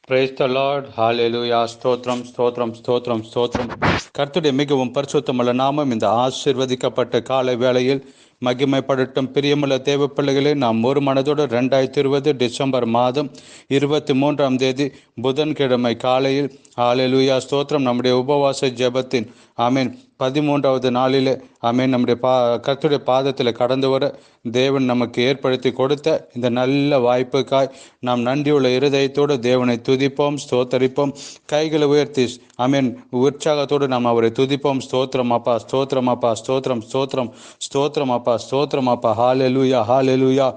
Praise the Lord. ஹalleluya. ஸ்தோத்திரம் ஸ்தோத்திரம் ஸ்தோத்திரம் ஸ்தோத்திரம். கர்த்தருடைய மிகவும் பரிசுத்தமுள்ள நாமம் இந்த ஆசீர்வதிக்கப்பட்ட காலை வேளையில் மகிமைப்படட்டும். பிரியமுள்ள தேவ பிள்ளைகளே, நாம் ஒரு மனதோடு 2020 டிசம்பர் மாதம் 23ஆம் தேதி புதன்கிழமை காலையில் ஹalleluya ஸ்தோத்திரம் நம்முடைய உபவாச ஜெபத்தின் ஆமீன் 13வது நாளிலே ஆமீன் நம்முடைய கர்த்தருடைய பாதத்தில் கடந்து வர தேவன் நமக்கு ஏற்படுத்தி கொடுத்த இந்த நல்ல வாய்ப்புக்காய் நாம் நன்றியுள்ள இருதயத்தோடு தேவனை துதிப்போம், ஸ்தோத்தரிப்போம். கைகளை உயர்த்தி ஆமீன் உற்சாகத்தோடு நாம் அவரை துதிப்போம். ஸ்தோத்திரம் அப்பா, ஸ்தோத்திரம் அப்பா, ஸ்தோத்திரம் ஸ்தோத்திரம் ஸ்தோத்திரம் அப்பா, ஸ்தோத்திரம் அப்பா. ஹalleluya ஹalleluya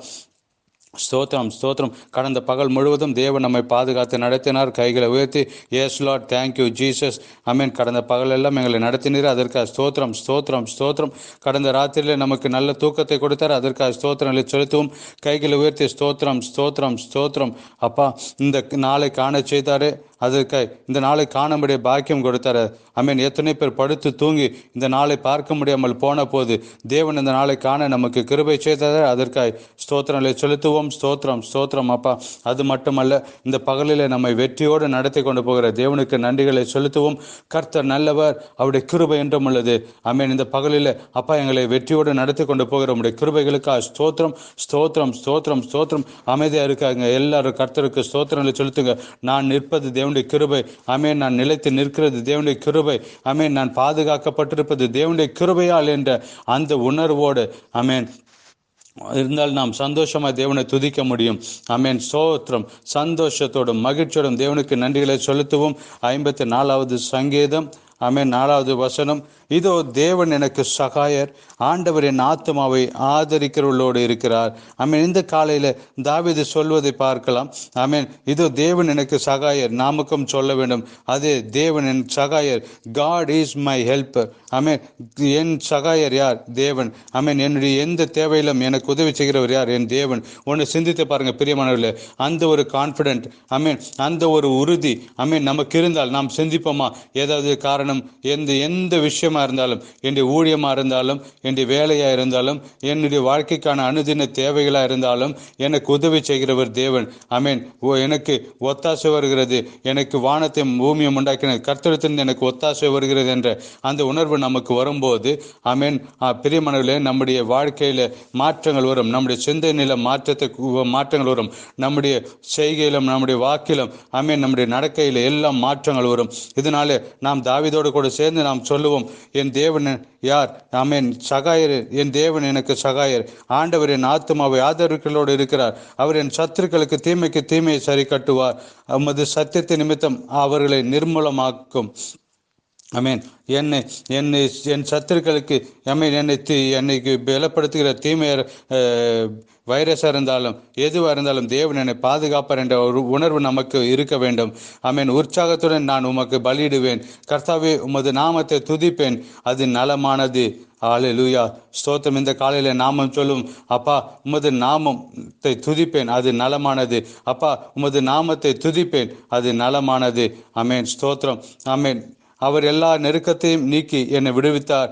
ஸ்தோத்திரம் ஸ்தோத்திரம். கடந்த பகல் முழுவதும் தேவன் நம்மை பாதுகாத்து நடத்தினார். கைகளை உயர்த்தி எஸ் லார்ட், தேங்க்யூ ஜீசஸ் அமீன். கடந்த பகல் எல்லாம் எங்களை நடத்தினீர், அதற்காக ஸ்தோத்திரம் ஸ்தோத்திரம் ஸ்தோத்திரம். கடந்த ராத்திரியில் நமக்கு நல்ல தூக்கத்தை கொடுத்தார், அதற்காக ஸ்தோத்திரங்களை செலுத்துவோம். கைகளை உயர்த்தி ஸ்தோத்திரம் ஸ்தோத்திரம் ஸ்தோத்திரம் அப்பா. இந்த நாளை காண செய்தாரே, அதற்காக இந்த நாளை காணும்படிய பாக்கியம் கொடுத்தாரு. அமீன். எத்தனை பேர் படுத்து தூங்கி இந்த நாளை பார்க்க முடியாமல் போன போது தேவன் இந்த நாளை காண நமக்கு கிருபை செய்தார், அதற்காக ஸ்தோத்திரங்களை செலுத்துவோம். ஸ்தோத்திரம் ஸ்தோத்திரம் அப்பா. அது மட்டுமல்ல, இந்த பகலில் நம்மை வெற்றியோடு நடத்தி கொண்டு போகிற தேவனுக்கு நன்றிகளை செலுத்துவோம். கர்த்தர் நல்லவர், அவருடைய கிருபை என்றும் உள்ளது. அமீன். இந்த பகலில் அப்பா எங்களை வெற்றியோடு நடத்தி கொண்டு போகிற உடைய கிருபைகளுக்காக ஸ்தோத்திரம் ஸ்தோத்திரம் ஸ்தோத்திரம் ஸ்தோத்திரம். அமைதியாக இருக்காங்க எல்லாரும், கர்த்தருக்கு ஸ்தோத்திரங்களை செலுத்துங்க. நான் நிற்பது தேவனுடைய கிருபை. அமேன். நான் நிலைத்து நிற்கிறது தேவனுடைய கிருபை. அமேன். நான் பாதுகாக்கப்பட்டிருப்பது தேவனுடைய கிருபையால் என்ற அந்த உணர்வோடு அமேன் இருந்தால் நாம் சந்தோஷமாக தேவனை துதிக்க முடியும். அமேன். ஸ்தோத்திரம். சந்தோஷத்தோடும் மகிழ்ச்சியோடும் தேவனுக்கு நன்றிகளை செலுத்துவோம். 54வது சங்கீதம் அமேன் 4வது வசனம். இதோ தேவன் எனக்கு சகாயர், ஆண்டவர் என் ஆத்துமாவை ஆதரிக்கிறவர்களோடு இருக்கிறார். அமேன். இந்த காலையில் தாவீது சொல்வதை பார்க்கலாம். அமேன். இதோ தேவன் எனக்கு சகாயர், நாமுக்கும் சொல்ல வேண்டும். அது தேவன் என் சகாயர். God is my helper. Amen. என் சகாயர் யார்? தேவன். அமேன். என்னுடைய எந்த தேவையிலும் எனக்கு உதவி செய்கிறவர் யார்? என் தேவன். ஒன்று சிந்தித்து பாருங்க பிரியமானவர்களே. அந்த ஒரு கான்ஃபிடென்ட் அமேன், அந்த ஒரு உறுதி அமேன் நமக்கு இருந்தால் நாம் சிந்திப்போமா? ஏதாவது காரணம் எந்த விஷயமா இருந்தாலும், என்னுடைய ஊழியமாக இருந்தாலும், என்னுடைய வேலையாக இருந்தாலும், என்னுடைய வாழ்க்கைக்கான அனுதின தேவைகளாக இருந்தாலும் எனக்கு உதவி செய்கிறவர் தேவன். அமேன். எனக்கு ஒத்தாசை வருகிறது, எனக்கு வானத்தையும் பூமியும் உண்டாக்கின கர்த்தரிடத்திலிருந்து எனக்கு ஒத்தாசை வருகிறது என்ற அந்த உணர்வு நமக்கு வரும்போது அமேன் பிரியமானவர்களே, நம்முடைய வாழ்க்கையில் மாற்றங்கள் வரும், நம்முடைய சிந்தனையில மாற்றங்கள் வரும், நம்முடைய செய்கையிலும் நம்முடைய வாக்கிலும் அமேன் நம்முடைய நடக்கையில் எல்லாம் மாற்றங்கள் வரும். இதனாலே நாம் தாவீதோடு கூட சேர்ந்து நாம் சொல்லுவோம், என் தேவன் யார்? ஆமேன். சகாயர், என் தேவன் எனக்கு சகாயர். ஆண்டவர் என் ஆத்துமாவை ஆதரவுகளோடு இருக்கிறார். அவர் என் சத்துருக்களுக்கு தீமைக்கு தீமையை சரி கட்டுவார். உமது சத்தியத்தின் நிமித்தம் அவர்களை நிர்மூலமாக்கும். அமேன். என் சத்துருக்களுக்கு அமேன் என்னைக்கு பலப்படுத்துகிற தீமையர் வைரஸாக இருந்தாலும் எதுவாக இருந்தாலும் தேவன் என்னை பாதுகாப்பார் என்ற ஒரு உணர்வு நமக்கு இருக்க வேண்டும். அமேன். உற்சாகத்துடன் நான் உமக்கு பலியிடுவேன். கர்த்தாவே, உமது நாமத்தை துதிப்பேன், அது நலமானது. ஹல்லேலூயா ஸ்தோத்திரம். இந்த காலையில் நாமம் சொல்லும், அப்பா உமது நாமத்தை துதிப்பேன், அது நலமானது. அப்பா உமது நாமத்தை துதிப்பேன், அது நலமானது. அமேன். ஸ்தோத்திரம். அமேன். அவர் எல்லா நெருக்கத்தையும் நீக்கி என்னை விடுவித்தார்.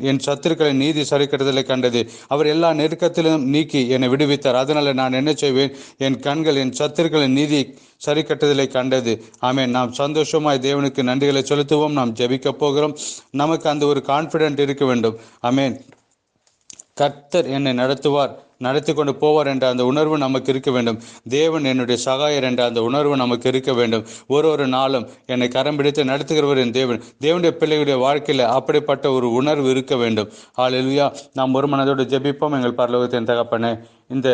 என் சத்துருக்களை நீதி சரிக்கட்டுதலை கண்டது. அவர் எல்லா நெருக்கத்திலும் நீக்கி என்னை விடுவித்தார். அதனால நான் என்ன செய்வேன்? என் கண்கள் என் சத்துருக்களின் நீதி சரி கட்டுதலை கண்டது. ஆமேன். நாம் சந்தோஷமாய் தேவனுக்கு நன்றிகளை செலுத்துவோம். நாம் ஜெபிக்க போகிறோம். நமக்கு அந்த ஒரு கான்ஃபிடென்ட் இருக்க வேண்டும். ஆமேன். கர்த்தர் என்னை நடத்தி கொண்டு போவார் என்ற அந்த உணர்வு நமக்கு இருக்க வேண்டும். தேவன் என்னுடைய சகாயர் என்ற அந்த உணர்வு நமக்கு இருக்க வேண்டும். ஒரு நாளும் என்னை கரம் பிடித்து நடத்துகிறவர் என் தேவன். தேவனுடைய பிள்ளைகளுடைய வாழ்க்கையில் அப்படிப்பட்ட ஒரு உணர்வு இருக்க வேண்டும். ஹல்லேலூயா. நாம் ஒரு மனதோடு ஜெபிப்போம். எங்கள் பரலோகத்தின் தகப்பனே, இந்த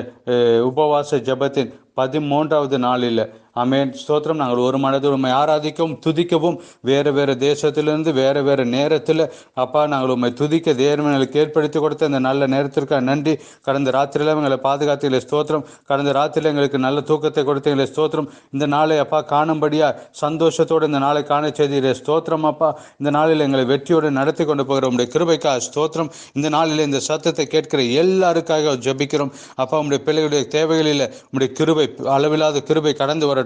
உபவாச ஜெபத்தின் 13வது நாளில் அமேன் ஸ்தோத்திரம். நாங்கள் ஒரு மனதோடு உண்மை ஆராதிக்கவும் துதிக்கவும் வேறு தேசத்திலிருந்து வேறு நேரத்தில் அப்பா நாங்கள் உண்மை துதிக்க தேவனுக்கு ஏற்படுத்தி கொடுத்த இந்த நல்ல நேரத்திற்காக நன்றி. கடந்த ராத்திரியில் எங்களை பாதுகாத்தீங்களே ஸ்தோத்திரம். கடந்த ராத்திரியில் எங்களுக்கு நல்ல தூக்கத்தை கொடுத்தீங்களே ஸ்தோத்திரம். இந்த நாளை அப்பா காணும்படியா சந்தோஷத்தோடு இந்த நாளை காண செய்தீரே ஸ்தோத்திரம். அப்பா இந்த நாளில் எங்களை வெற்றியோடு நடத்தி கொண்டு போகிற உங்களுடைய கிருபைக்காக ஸ்தோத்திரம். இந்த நாளில் இந்த சத்தத்தை கேட்கிற எல்லாருக்காக ஜெபிக்கிறோம். அப்பா உங்களுடைய பிள்ளைகளுடைய தேவைகளில் உங்களுடைய கிருபை, அளவில்லாத கிருபை கடந்து வரட்டும்.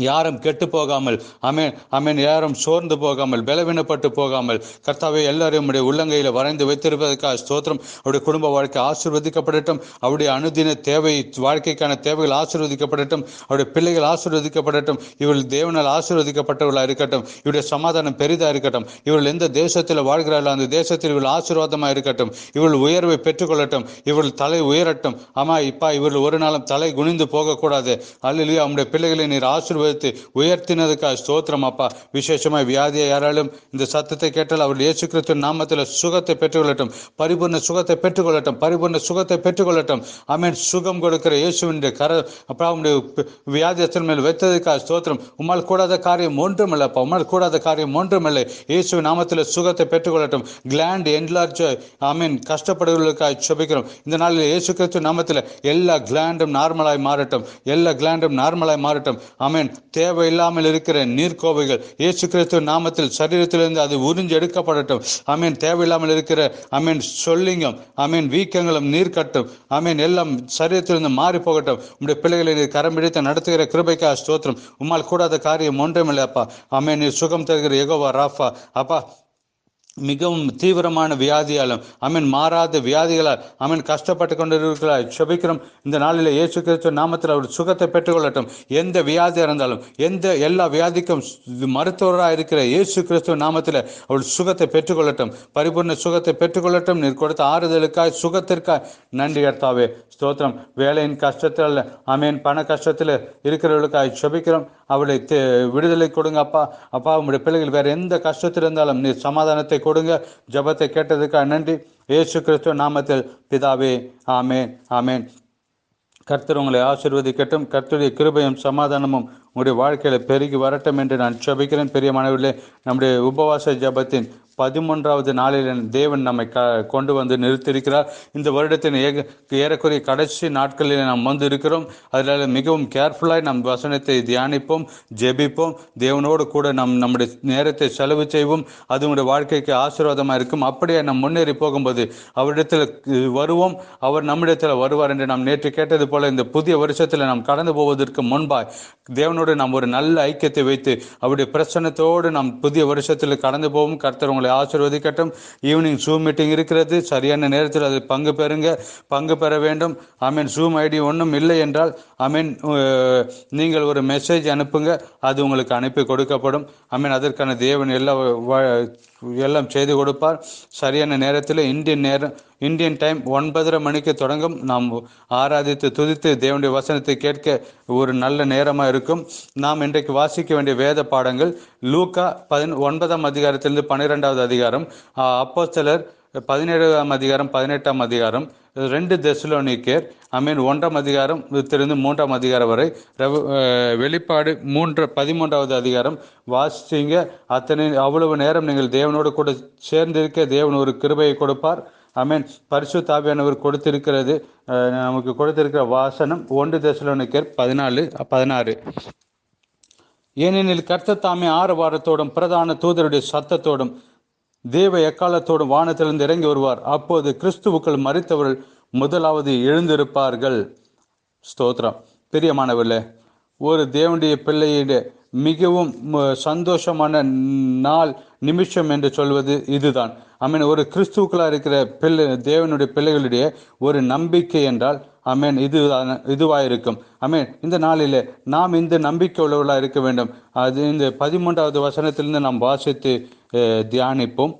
யாரும் கெட்டு போகாமல், அமேன் அமேன், யாரும் சோர்ந்து போகாமல், பலவீனப்பட்டு போகாமல், கர்த்தாவே எல்லாரையும் உடைய உள்ளங்கையில் வரைந்து வைத்திருப்பதற்காக ஸ்தோத்திரம். அவருடைய குடும்ப வாழ்க்கை ஆசீர்வதிக்கப்படட்டும். அவருடைய அனுதின தேவை, வாழ்க்கைக்கான தேவைகள் ஆசீர்வதிக்கப்படட்டும். அவருடைய பிள்ளைகள் ஆசீர்வதிக்கப்படட்டும். இவர்கள் தேவனால் ஆசீர்வதிக்கப்பட்டவர்களாக இருக்கட்டும். இவருடைய சமாதானம் பெரிதாக இருக்கட்டும். இவர்கள் எந்த தேசத்தில் வாழ்கிறார்களோ அந்த தேசத்தில் இவர்கள் ஆசீர்வாதமாக இருக்கட்டும். இவர்கள் உயர்வை பெற்றுக்கொள்ளட்டும். இவர்கள் தலை உயரட்டும். ஆமா இப்பா, இவர்கள் ஒரு நாளும் தலை குனிந்து போகக்கூடாது. அல்லேலூயா. நம்முடைய பிள்ளைகளை நீர் ஆசீர்வதித்து உயர்த்தினதுக்காக ஸ்தோத்திரம் அப்பா. விசேஷமாய் வியாதியை யாராலும் இந்த சத்தத்தை கேட்டால் அவர்கள் இயேசு கிறிஸ்துவின் நாமத்தில் சுகத்தை பெற்றுக்கொள்ளட்டும். பரிபூர்ண சுகத்தை பெற்றுக்கொள்ளட்டும். பரிபூர்ண சுகத்தை பெற்றுக்கொள்ளட்டும். ஆமென். சுகம் கொடுக்கிற இயேசுவின் அப்பா உடைய வியாதியத்தின் மேல் வைத்ததுக்காக ஸ்தோத்திரம். உம்மால் கூடாத காரியம் ஒன்றுமில்லை அப்பா. உம்மால் கூடாத காரியம் ஒன்றுமில்லை. இயேசுவின் நாமத்தில் சுகத்தை பெற்றுக்கொள்ளட்டும். கிளாண்ட் என்லார்ஜ் ஆமென் கஷ்டப்படுவதற்காக ஜெபிக்கிறோம். இந்த நாளில் இயேசு கிறிஸ்து நாமத்தில் எல்லா கிளாண்டும் நார்மலாய் மாறட்டும். எல்லா கிளாண்டும் நார்மலாய் மாறட்டும். ஆமென். தேவையில்லாமல் இருக்கிற நீர்க்கோவைகள் இயேசு கிறிஸ்து நாமத்தில் சரீரத்திலிருந்து அது உறிஞ்சு எடுக்கப்படட்டும். ஆமென். தேவையில்லாமல் இருக்கிற ஆமென் சொல்லிங்கம், ஆமென் வீக்கங்களும் நீர் கட்டும். ஆமென். எல்லாம் சரீரத்திலிருந்து மாறி போகட்டும். உம்முடைய பிள்ளைகளை கரம் பிடித்து நடத்துகிற கிருபைக்கா ஸ்தோத்திரம். உம்மால் கூடாத காரியம் ஒன்றுமில்லை அப்பா. ஆமென். நீர் சுகம் தருகிற யெகோவா ராஃபா அப்பா. மிகவும் தீவிரமான வியாதியாலும் ஆமென் மாறாத வியாதிகளால் ஆமென் கஷ்டப்பட்டு கொண்டிருக்கிறார் ஜெபிக்கிறோம். இந்த நாளில் இயேசு கிறிஸ்து நாமத்தில் அவர் சுகத்தை பெற்றுக்கொள்ளட்டும். எந்த வியாதியாக இருந்தாலும், எல்லா வியாதிக்கும் மருத்துவராக இருக்கிற இயேசு கிறிஸ்து நாமத்தில் அவர் சுகத்தை பெற்றுக்கொள்ளட்டும். பரிபூர்ண சுகத்தை பெற்றுக்கொள்ளட்டும். நீர் கொடுத்த ஆறுதலுக்காய், சுகத்திற்காய் நன்றி கர்த்தாவே ஸ்தோத்திரம். வேலையின் கஷ்டத்தில் ஆமென் பண கஷ்டத்தில் இருக்கிறவர்களுக்காக ஜெபிக்கிறோம். அவளை விடுதலை கொடுங்க அப்பா. அப்பா உங்களுடைய பிள்ளைகள் வேறு எந்த கஷ்டத்தில் இருந்தாலும் நீர் சமாதானத்தை கொடுங்க. ஜபத்தை கேட்டதுக்காக நன்றி. இயேசு கிறிஸ்துவ நாமத்தில் பிதாவே, ஆமேன் ஆமேன். கர்த்தர் உங்களை ஆசீர்வதிக்கட்டும். கர்த்தருடைய கிருபையும் சமாதானமும் உங்களுடைய வாழ்க்கையில் பெருகி வரட்டும் என்று நான் ஜெபிக்கிறேன். பெரியமானவர்களே, நம்முடைய உபவாச ஜபத்தின் 13வது நாளில் தேவன் நம்மை கொண்டு வந்து நிறுத்தியிருக்கிறார். இந்த வருடத்தின் ஏறக்குறைய கடைசி நாட்களில் நாம் வந்து இருக்கிறோம். அதனால் மிகவும் கேர்ஃபுல்லாக நம் வசனத்தை தியானிப்போம், ஜெபிப்போம். தேவனோடு கூட நம்முடைய நேரத்தை செலவு செய்வோம். அது உங்களுடைய வாழ்க்கைக்கு ஆசீர்வாதமாக இருக்கும். அப்படியே நாம் முன்னேறி போகும்போது அவரிடத்தில் வருவோம், அவர் நம்மிடத்தில் வருவார் என்று நாம் நேற்று கேட்டது போல இந்த புதிய வருஷத்தில் நாம் கடந்து போவதற்கு முன்பாய் தேவனோடு நாம் ஒரு நல்ல ஐக்கியத்தை வைத்து அவருடைய பிரசன்னத்தோடு நாம் புதிய வருஷத்தில் கடந்து போவோம். கர்த்தர் உங்களை ஆசீர்வதிக்கட்டும். ஈவினிங் ஜூம் மீட்டிங் இருக்கிறது. சரியான நேரத்தில் அது பங்கு பெற வேண்டும். ஆமீன். ஜூம் ஐடி ஒன்றும் இல்லை என்றால் ஆமீன் நீங்கள் ஒரு மெசேஜ் அனுப்புங்க, அது உங்களுக்கு அனுப்பி கொடுக்கப்படும். ஆமீன். அதற்கான தேவன் எல்லாம் செய்து கொடுப்பார். சரியான நேரத்தில் இந்தியன் டைம் 9:30 மணிக்கு தொடங்கும். நாம் ஆராதித்து துதித்து தேவனுடைய வசனத்தை கேட்க ஒரு நல்ல நேரமாக இருக்கும். நாம் இன்றைக்கு வாசிக்க வேண்டிய வேத பாடங்கள் லூக்கா 9ஆம் அதிகாரத்திலிருந்து 12வது அதிகாரம், அப்போஸ்தலர் 17ஆம் அதிகாரம் 18ஆம் அதிகாரம், 2 தெசலோனிக்கேர் ஆமீன் 1ஆம் அதிகாரம் இருந்து 3ஆம் அதிகாரம் வரை, வெளிப்பாடு 13வது அதிகாரம் வாசிங்க. அவ்வளவு நேரம் நீங்கள் தேவனோடு கூட சேர்ந்திருக்க தேவன் ஒரு கிருபையை கொடுப்பார். ஆமீன். பரிசுத்த ஆவியானவர் கொடுத்திருக்கிறது, நமக்கு கொடுத்திருக்கிற வாசனம் 1 தெசலோனிக்கேர் 14:16. ஏனெனில் கர்த்தர் தாமே ஆரவாரத்தோடும் பிரதான தூதருடைய சத்தத்தோடும் தேவ எக்காலத்தோடும் வானத்திலிருந்து இறங்கி வருவார். அப்போது கிறிஸ்துவுக்குள் மரித்தவர்கள் முதலாவது எழுந்திருப்பார்கள். ஸ்தோத்திரம். பிரியமானவர்களே, ஒரு தேவனுடைய பிள்ளையிட மிகவும் சந்தோஷமான நாள், நிமிஷம் என்று சொல்வது இதுதான். ஆமீன். ஒரு கிறிஸ்துவுக்குள்ளாக இருக்கிற தேவனுடைய பிள்ளைகளுடைய ஒரு நம்பிக்கை என்றால் ஆமீன் இதுவாயிருக்கும். ஆமீன். இந்த நாளில் நாம் இந்த நம்பிக்கை உள்ளவர்களாக இருக்க வேண்டும். அது இந்த 13வது வசனத்திலிருந்து நாம் வாசித்து தியானிப்போம்.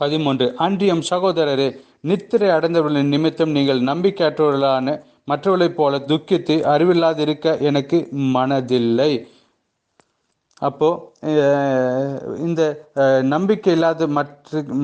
13. அன்றியும் சகோதரரே, நித்திரை அடைந்தவர்களின் நிமித்தம் நீங்கள் நம்பிக்கையற்றவர்களான மற்றவர்களைப் போல துக்கித்து அறிவில்லாதிருக்க எனக்கு மனதில்லை. அப்போ இந்த நம்பிக்கை இல்லாத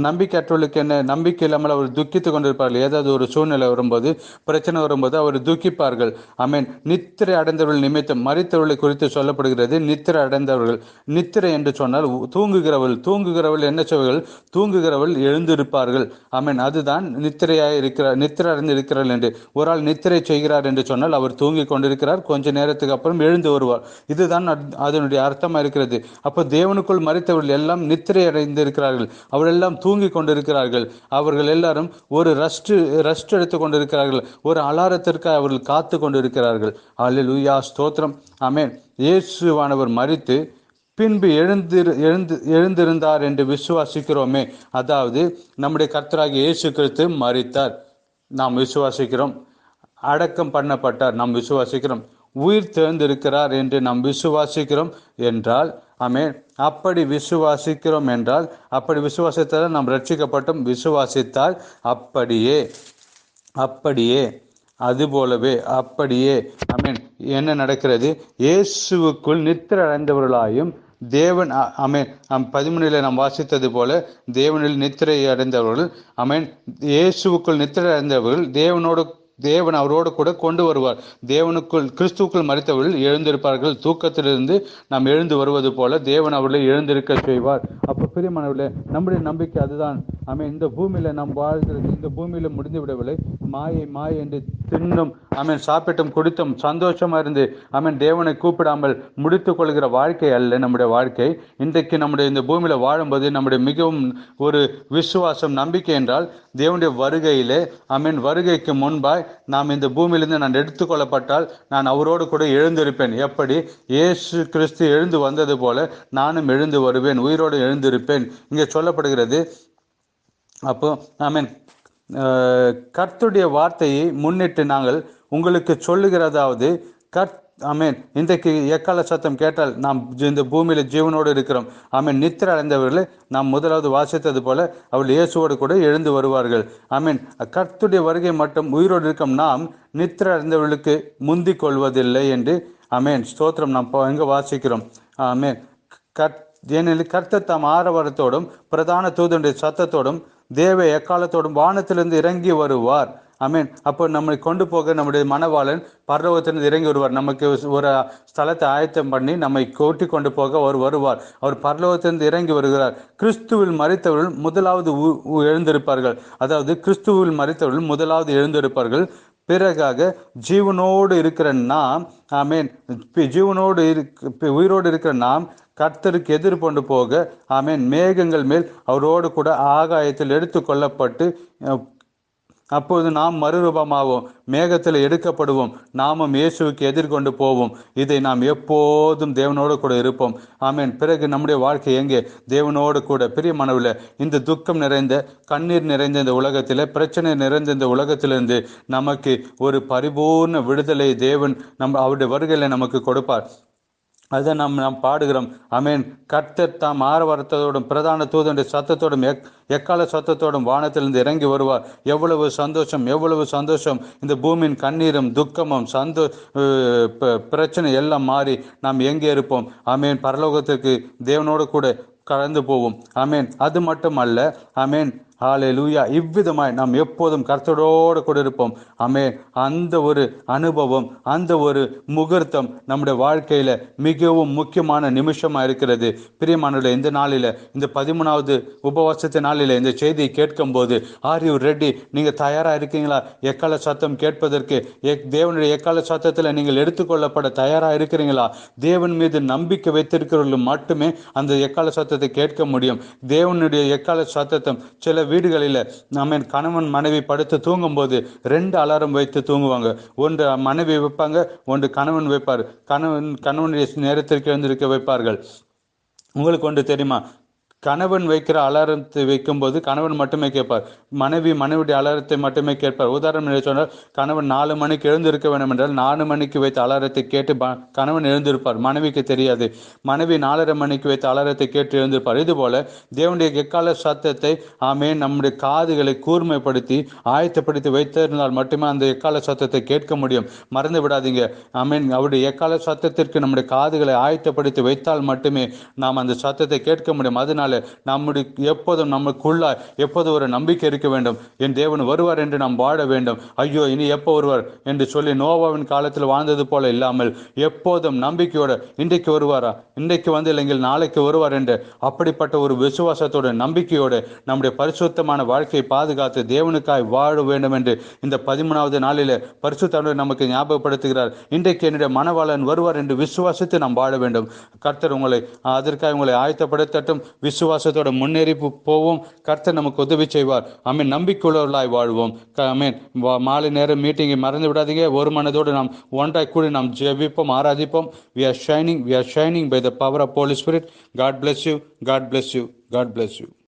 நம்பிக்கையற்றவர்களுக்கு என்ன, நம்பிக்கை இல்லாமல் அவர் துக்கித்து கொண்டிருப்பார்கள். ஏதாவது ஒரு சூழ்நிலை வரும்போது, பிரச்சனை வரும்போது அவர் துக்கிப்பார்கள். ஆமீன். நித்திரை அடைந்தவர்கள் நிமித்தம், மரித்தவர்களை குறித்து சொல்லப்படுகிறது. நித்திரை அடைந்தவர்கள், நித்திரை என்று சொன்னால் தூங்குகிறவர்கள் என்ன செய்வார்கள்? தூங்குகிறவர்கள் எழுந்திருப்பார்கள். ஆமீன். அதுதான் நித்திரை அடைந்து இருக்கிறார்கள் என்று. ஒரு ஆள் நித்திரை செய்கிறார் என்று சொன்னால் அவர் தூங்கி கொண்டிருக்கிறார், கொஞ்ச நேரத்துக்கு அப்புறம் எழுந்து வருவார். இதுதான் அதனுடைய அர்த்தமாக இருக்கிறது. அப்போ தேவனுக்குள் மரித்தவர்கள் எல்லாம் நித்திரை அடைந்திருக்கிறார்கள், அவரெல்லாம் தூங்கி கொண்டிருக்கிறார்கள். அவர்கள் எல்லாரும் ஒரு ரெஸ்ட் எடுத்து கொண்டிருக்கிறார்கள். ஒரு அலாரத்திற்கு அவர்கள் காத்து கொண்டிருக்கிறார்கள். அல்லேலூயா, ஸ்தோத்திரம், ஆமென். இயேசுவானவர் மரித்து பின்பு எழுந்திருந்தார் என்று விசுவாசிக்கிறோமே. அதாவது நம்முடைய கர்த்தராகிய இயேசு கிறிஸ்து மரித்தார், நாம் விசுவாசிக்கிறோம். அடக்கம் பண்ணப்பட்டார், நாம் விசுவாசிக்கிறோம். உயிர் தெழுந்திருக்கிறார் என்று நாம் விசுவாசிக்கிறோம் என்றால், ஆமென், அப்படி விசுவாசிக்கிறோம் என்றால், அப்படி விசுவாசித்தால் நாம் ரட்சிக்கப்பட்டோம். விசுவாசித்தால் அப்படியே அதுபோலவே அப்படியே, ஆமென், என்ன நடக்கிறது? இயேசுவுக்குள் நித்திரை அடைந்தவர்களாயும் தேவன், ஆமென், 13 நாம் வாசித்தது போல தேவனில் நித்திரை அடைந்தவர்கள், ஆமென், இயேசுவுக்குள் நித்திரை அடைந்தவர்கள் தேவன் அவரோடு கூட கொண்டு வருவார். கிறிஸ்துவுக்குள் மரித்தவர்கள் எழுந்திருப்பார்கள். தூக்கத்திலிருந்து நாம் எழுந்து வருவது போல தேவன் அவர்களை எழுந்திருக்க செய்வார். அப்போ பிரியமானவர்களே, நம்முடைய நம்பிக்கை அதுதான். ஆமென். இந்த பூமியில நாம் வாழ்கிறது, இந்த பூமியில முடிந்து விடவில்லை. மாயை என்று தின்னும், ஆமென், சாப்பிட்டும் குடித்தும் சந்தோஷமா இருந்து, ஆமென், தேவனை கூப்பிடாமல் முடித்துக் கொள்கிற வாழ்க்கை அல்ல நம்முடைய வாழ்க்கை. இன்றைக்கு நம்முடைய இந்த பூமியில வாழும்போது நம்முடைய மிகவும் ஒரு விசுவாசம், நம்பிக்கை என்றால் தேவனுடைய வருகையிலே, ஆமென், வருகைக்கு முன்பாய் நாம் இந்த பூமியிலிருந்து நான் எடுத்துக்கொள்ளப்பட்டால் நான் அவரோடு கூட எழுந்திருப்பேன். எப்படி இயேசு கிறிஸ்து எழுந்து வந்தது போல நானும் எழுந்து வருவேன், உயிரோடு எழுந்திருப்பேன் இங்கே சொல்லப்படுகிறது. அப்போ ஆமென், கர்த்தருடைய வார்த்தையை முன்னிட்டு நாங்கள் உங்களுக்கு சொல்லுகிறதாவது, ஆமென், இன்றைக்கு எக்கால சத்தம் கேட்டால் நாம் இந்த பூமியில ஜீவனோடு இருக்கிறோம். ஆமென். நித்திரை அடைந்தவர்களை நாம் முதலாவது வாசித்தது போல அவள் இயேசுவோடு கூட எழுந்து வருவார்கள். ஆமென். கர்த்தருடைய வருகை மட்டும் உயிரோடு இருக்கும் நாம் நித்திரை அடைந்தவர்களுக்கு முந்திக் கொள்வதில்லை என்று, ஆமென், ஸ்தோத்திரம், நாம் எங்க வாசிக்கிறோம்? ஆமென். ஏனெனில் கர்த்தர் தாம் ஆரவாரத்தோடும் பிரதான தூதனுடைய சத்தத்தோடும் தேவ எக்காலத்தோடும் வானத்திலிருந்து இறங்கி வருவார். ஆமென். அப்போ நம்மை கொண்டு போக நம்முடைய மணவாளன் பரலோகத்திலிருந்து இறங்கி வருவார். நமக்கு ஒரு ஸ்தலத்தை ஆயத்தம் பண்ணி நம்மை கூட்டி கொண்டு போக அவர் வருவார். அவர் பரலோகத்திலிருந்து இறங்கி வருகிறார். கிறிஸ்துவில் மரித்தவர்கள் முதலாவது எழுந்திருப்பார்கள். அதாவது கிறிஸ்துவில் மரித்தவர்கள் முதலாவது எழுந்திருப்பார்கள். பிறகாக ஜீவனோடு இருக்கிற நாம், ஆமென், உயிரோடு இருக்கிற நாம் கர்த்தருக்கு எதிர் கொண்டு போக, ஆமென், மேகங்கள் மேல் அவரோடு கூட ஆகாயத்தில் எடுத்து கொள்ளப்பட்டு அப்போது நாம் மறுரூபமாவோம், மேகத்தில் எடுக்கப்படுவோம், நாமும் இயேசுவுக்கு எதிர்கொண்டு போவோம். இதை நாம் எப்போதும் தேவனோடு கூட இருப்போம். ஆமென். பிறகு நம்முடைய வாழ்க்கை எங்கே? தேவனோடு கூட. பிரியமானவர்களே, இந்த துக்கம் நிறைந்த, கண்ணீர் நிறைந்த இந்த உலகத்தில், பிரச்சனை நிறைந்த இந்த உலகத்திலிருந்து நமக்கு ஒரு பரிபூர்ண விடுதலை தேவன் அவருடைய வருகையில் நமக்கு கொடுப்பார். அதை நாம் பாடுகிறோம். ஆமென். கர்த்தர் தாம் ஆரவாரத்தோடும் பிரதான தூதனுடைய சத்தத்தோடும் எக்கால சத்தத்தோடும் வானத்திலிருந்து இறங்கி வருவார். எவ்வளவு சந்தோஷம், எவ்வளவு சந்தோஷம்! இந்த பூமியின் கண்ணீரும் துக்கமும் பிரச்சனை எல்லாம் மாறி நாம் எங்கே இருப்போம்? ஆமென். பரலோகத்திற்கு தேவனோடு கூட கடந்து போவோம். ஆமென். அது மட்டுமல்ல, ஆமென், ஹல்லேலூயா, இவ்விதமாய் நாம் எப்போதும் கர்த்தரோடு கூட இருப்போம். ஆமென். அந்த ஒரு அனுபவம், அந்த ஒரு முகூர்த்தம் நம்முடைய வாழ்க்கையில மிகவும் முக்கியமான நிமிஷமா இருக்கிறது. பிரியமானவர்களே, இந்த நாளில, இந்த 13வது உபவாசத்து நாளில இந்த செய்தியை கேட்கும் போது, ஆர் யூ ரெடி? நீங்க தயாரா இருக்கீங்களா? எக்கால சத்தம் கேட்பதற்கு, தேவனுடைய எக்கால சத்தத்தில் நீங்கள் எடுத்துக்கொள்ளப்பட தயாரா இருக்கிறீங்களா? தேவன் மீது நம்பிக்கை வைத்திருக்கிறவர்கள் மட்டுமே அந்த எக்கால சத்தத்தை கேட்க முடியும். தேவனுடைய எக்கால சத்தம் சில வீடுகளில், ஆமென், கணவன் மனைவி படுத்து தூங்கும் போது 2 அலாரம் வைத்து தூங்குவாங்க. ஒன்று மனைவி வைப்பாங்க, ஒன்று கணவன் வைப்பார். கணவனுடைய நேரத்திற்கு எழுந்திருக்க வைப்பார்கள். உங்களுக்கு ஒன்று தெரியுமா? கணவன் வைக்கிற அலாரத்தை வைக்கும்போது கணவன் மட்டுமே கேட்பார், மனைவியுடைய அலாரத்தை மட்டுமே கேட்பார். உதாரணம் சொன்னால், கணவன் 4 மணிக்கு எழுந்திருக்க வேண்டும் என்றால் 4 மணிக்கு வைத்த அலாரத்தை கேட்டு கணவன் எழுந்திருப்பார், மனைவிக்கு தெரியாது. மனைவி 4:30 மணிக்கு வைத்த அலாரத்தை கேட்டு எழுந்திருப்பார். இதுபோல தேவனுடைய எக்கால சத்தத்தை, ஆமென், நம்முடைய காதுகளை கூர்மைப்படுத்தி ஆயத்தப்படுத்தி வைத்திருந்தால் மட்டுமே அந்த எக்கால சத்தத்தை கேட்க முடியும். மறந்து விடாதீங்க. ஆமென். அவருடைய எக்கால சத்தத்திற்கு நம்முடைய காதுகளை ஆயத்தப்படுத்தி வைத்தால் மட்டுமே நாம் அந்த சத்தத்தை கேட்க முடியும். அதனால நாளினாலே நம்முடைய எப்போதும் நமக்குள்ளாய் எப்போதும் ஒரு நம்பிக்கை இருக்க வேண்டும். என் தேவன் வருவார் என்று நாம் வாழ வேண்டும். ஐயோ இனி எப்போ வருவார் என்று சொல்லி நோவாவின் காலத்தில் வாழ்ந்தது போல இல்லாமல் எப்போதும் நம்பிக்கையோட இன்றைக்கு வருவாரா, இன்றைக்கு வந்து இல்லைங்கள் நாளைக்கு வருவார் என்று அப்படிப்பட்ட ஒரு விசுவாசத்தோட நம்பிக்கையோடு நம்முடைய பரிசுத்தமான வாழ்க்கையை பாதுகாத்து தேவனுக்காய் வாழ வேண்டும் என்று இந்த 13வது நாளிலே பரிசுத்தர் நமக்கு ஞாபகப்படுத்துகிறார். இன்றைக்கு என்னுடைய மனவாளன் வருவார் என்று விசுவாசித்து நாம் வாழ வேண்டும். கர்த்தர் அதற்காக உங்களை ஆயத்தப்படுத்தட்டும். விசுவாசத்தோட முன்னேறி போவோம். கர்த்தர் நமக்கு உதவி செய்வார். ஆமென். நம்பிக்கையுள்ளவர்களாய் வாழ்வோம். ஆமென். மாலை நேரம் மீட்டிங்கை மறந்து விடாதீங்க. ஒரு மனதோடு நாம் ஒன்றாய் கூடி நாம் ஜெபிப்போம், ஆராதிப்போம். we are shining by the power of Holy Spirit. God bless you. God bless you. God bless you.